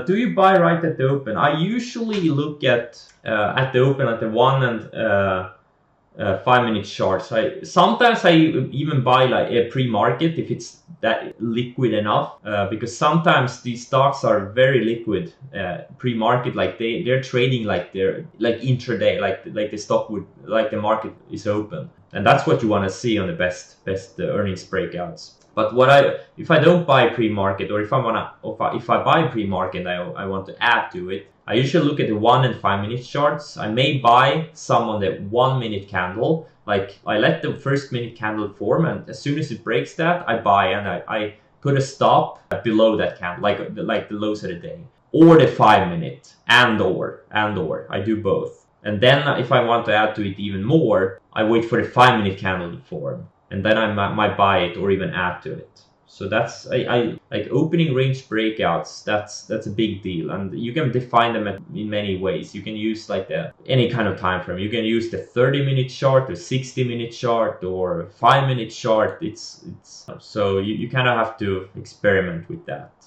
do you buy right at the open? I usually look at the open at the 1 and 5 minute charts. Sometimes I even buy like a pre-market if it's that liquid enough, because sometimes these stocks are very liquid pre-market, like they're trading like they're like intraday, like the stock would, like the market is open, and that's what you want to see on the best earnings breakouts. But if I don't buy pre-market, or if I buy pre-market, I want to add to it, I usually look at the 1 and 5 minute charts. I may buy some on the 1 minute candle. Like I let the first minute candle form, and as soon as it breaks that, I buy, and I put a stop below that candle, like the lows of the day, or the 5 minute, and or I do both. And then if I want to add to it even more, I wait for the 5 minute candle to form, and then I might buy it or even add to it. So that's I like opening range breakouts. That's a big deal, and you can define them in many ways. You can use like any kind of time frame. You can use the 30-minute chart, or 60-minute chart, or 5-minute chart. So you kind of have to experiment with that.